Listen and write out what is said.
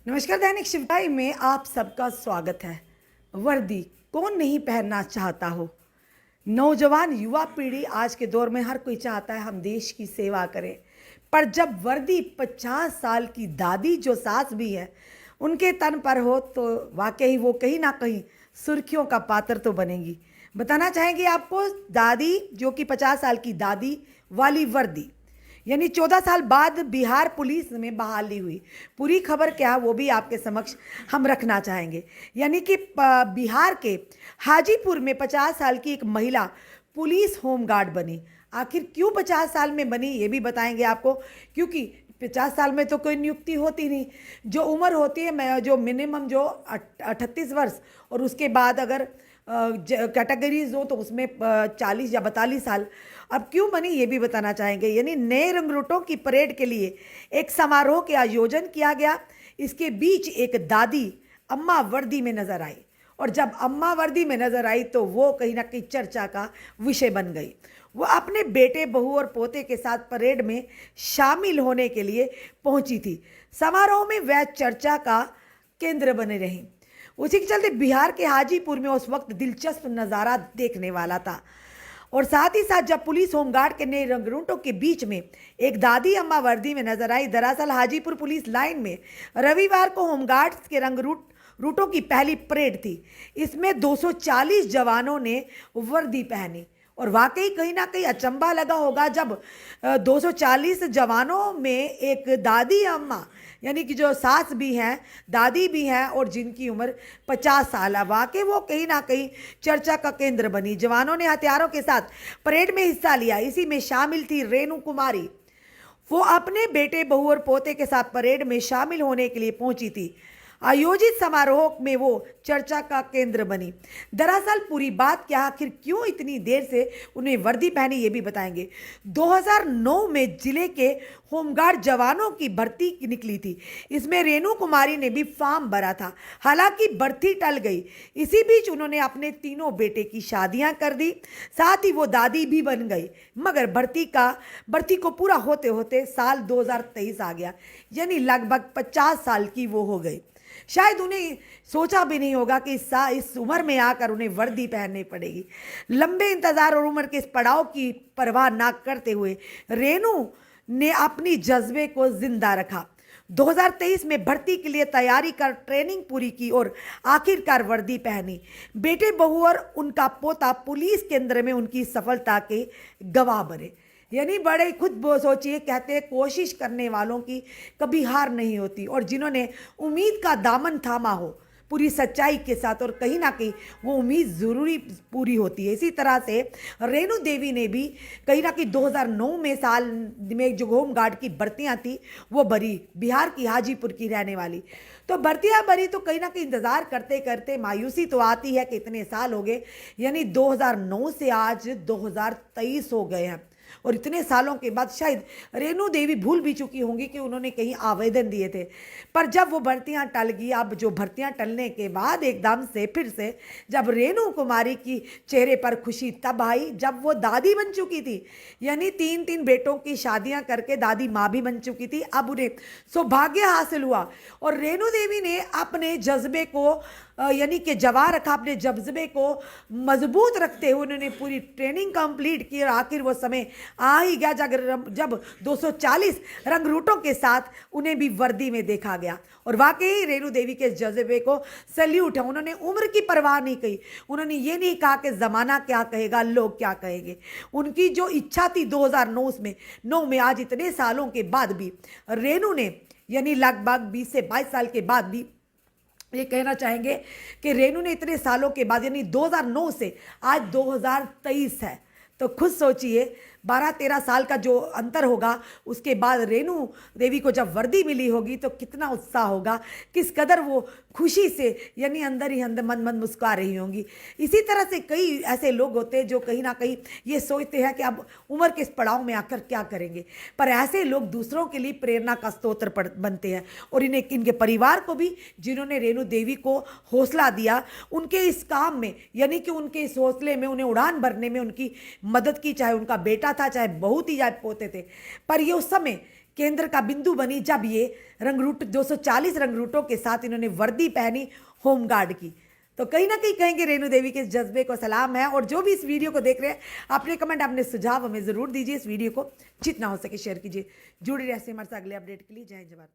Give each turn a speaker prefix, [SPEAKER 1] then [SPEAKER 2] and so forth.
[SPEAKER 1] नमस्कार। दैनिक शिवराय में आप सबका स्वागत है। वर्दी कौन नहीं पहनना चाहता हो। नौजवान युवा पीढ़ी आज के दौर में हर कोई चाहता है हम देश की सेवा करें, पर जब वर्दी 50 साल की दादी जो सास भी है उनके तन पर हो तो वाकई वो कहीं ना कहीं सुर्खियों का पात्र तो बनेगी। बताना चाहेंगे आपको दादी जो कि 50 साल की दादी वाली वर्दी, यानी 14 साल बाद बिहार पुलिस में बहाली हुई। पूरी खबर क्या वो भी आपके समक्ष हम रखना चाहेंगे। यानी कि बिहार के हाजीपुर में 50 साल की एक महिला पुलिस होमगार्ड बनी। आखिर क्यों 50 साल में बनी ये भी बताएंगे आपको, क्योंकि 50 साल में तो कोई नियुक्ति होती नहीं। जो उम्र होती है जो मिनिमम जो 38 वर्ष और उसके बाद अगर कैटेगरीज हो तो उसमें 40 या 42 साल। अब क्यों बनी ये भी बताना चाहेंगे। यानी नए रंगरूटों की परेड के लिए एक समारोह के आयोजन किया गया। इसके बीच एक दादी अम्मा वर्दी में नजर आई, और जब अम्मा वर्दी में नजर आई तो वो कहीं ना कहीं चर्चा का विषय बन गई। वो अपने बेटे बहू और पोते के साथ परेड में शामिल होने के लिए पहुंची थी। समारोह में वह चर्चा का केंद्र बने रही। उसी के चलते बिहार के हाजीपुर में उस वक्त दिलचस्प नज़ारा देखने वाला था। और साथ ही साथ जब पुलिस होमगार्ड के नए रंगरूटों के बीच में एक दादी अम्मा वर्दी में नजर आई। दरअसल हाजीपुर पुलिस लाइन में रविवार को होमगार्ड्स के रूटों की पहली परेड थी। इसमें 240 जवानों ने वर्दी पहनी, और वाकई कहीं ना कहीं अचंभा लगा होगा जब 240 जवानों में एक दादी अम्मा यानी कि जो सास भी हैं दादी भी हैं और जिनकी उम्र 50 साल है, वाकई वो कहीं ना कहीं चर्चा का केंद्र बनी। जवानों ने हथियारों के साथ परेड में हिस्सा लिया। इसी में शामिल थी रेणु कुमारी। वो अपने बेटे बहू और पोते के साथ परेड में शामिल होने के लिए पहुंची थी। आयोजित समारोह में वो चर्चा का केंद्र बनी। दरअसल पूरी बात क्या, आखिर क्यों इतनी देर से उन्हें वर्दी पहनी ये भी बताएंगे। 2009 में जिले के होमगार्ड जवानों की भर्ती निकली थी। इसमें रेणु कुमारी ने भी फॉर्म भरा था। हालांकि भर्ती टल गई। इसी बीच उन्होंने अपने तीनों बेटे की शादियां कर दी, साथ ही वो दादी भी बन गई। मगर भर्ती को पूरा होते होते साल 2023 आ गया, यानी लगभग 50 साल की वो हो गई। शायद उन्हें सोचा भी नहीं होगा कि इस उम्र में आकर उन्हें वर्दी पहननी पड़ेगी। लंबे इंतजार और उम्र के इस पड़ाव की परवाह ना करते हुए रेणु ने अपनी जज्बे को जिंदा रखा। 2023 में भर्ती के लिए तैयारी कर ट्रेनिंग पूरी की और आखिरकार वर्दी पहनी। बेटे बहू और उनका पोता पुलिस केंद्र में उनकी सफलता के गवाह बने। यानी बड़े खुद सोचिए, कहते हैं कोशिश करने वालों की कभी हार नहीं होती, और जिन्होंने उम्मीद का दामन थामा हो पूरी सच्चाई के साथ, और कहीं ना कहीं वो उम्मीद ज़रूरी पूरी होती है। इसी तरह से रेणु देवी ने भी कहीं ना कहीं 2009 में साल में जो होमगार्ड की भर्तियां थी वो भरी। बिहार की हाजीपुर की रहने वाली तो भर्तियां भरी, तो कहीं ना कहीं इंतज़ार करते करते मायूसी तो आती है कि इतने साल हो गए, यानी 2009 से आज 2023 हो गए हैं। और इतने सालों के बाद शायद रेणु देवी भूल भी चुकी होंगी कि उन्होंने कहीं आवेदन दिए थे। पर जब वो भर्तियां टल गई, अब जो भर्तियां टलने के बाद एकदम से फिर से जब रेणु कुमारी की चेहरे पर खुशी तब आई जब वो दादी बन चुकी थी। यानी 3 बेटों की शादियां करके दादी माँ भी बन चुकी थी। अब उन्हें सौभाग्य हासिल हुआ, और रेणु देवी ने अपने जज्बे को यानी कि जवा रखा। अपने जज्बे को मजबूत रखते हुए उन्होंने पूरी ट्रेनिंग कंप्लीट की, और आखिर वो समय आ ही गया जब 240 रंगरूटों के साथ उन्हें भी वर्दी में देखा गया। और वाकई रेणु देवी के जज्बे को सैल्यूट है। उन्होंने उम्र की परवाह नहीं की। उन्होंने ये नहीं कहा कि ज़माना क्या कहेगा, लोग क्या कहेंगे। उनकी जो इच्छा थी 2009 में आज इतने सालों के बाद भी रेणु ने, यानी लगभग 20 से 22 साल के बाद भी ये कहना चाहेंगे कि रेणु ने इतने सालों के बाद, यानी 2009 से आज 2023 है, तो खुद सोचिए 12-13 साल का जो अंतर होगा। उसके बाद रेणु देवी को जब वर्दी मिली होगी तो कितना उत्साह होगा, किस कदर वो खुशी से यानी अंदर ही अंदर मन मुस्कुरा रही होंगी। इसी तरह से कई ऐसे लोग होते हैं जो कहीं ना कहीं ये सोचते हैं कि अब उम्र के इस पड़ाव में आकर क्या करेंगे, पर ऐसे लोग दूसरों के लिए प्रेरणा का स्रोत बनते हैं। और इनके परिवार को भी, जिन्होंने रेणु देवी को हौसला दिया, उनके इस काम में यानी कि उनके इस हौसले में उन्हें उड़ान भरने में उनकी मदद की, चाहे उनका बेटा था, चाहे बहू थी, चाहे पोते थे। पर ये उस समय केंद्र का बिंदु बनी जब ये रंगरूट 240 रंगरूटों के साथ इन्होंने वर्दी पहनी होमगार्ड की। तो कहीं ना कहीं कहेंगे रेणु देवी के इस जज्बे को सलाम है। और जो भी इस वीडियो को देख रहे हैं, अपने कमेंट, अपने सुझाव हमें ज़रूर दीजिए। इस वीडियो को जितना हो सके शेयर कीजिए। जुड़े रहिए हमारे साथ अगले अपडेट के लिए। जय जवान।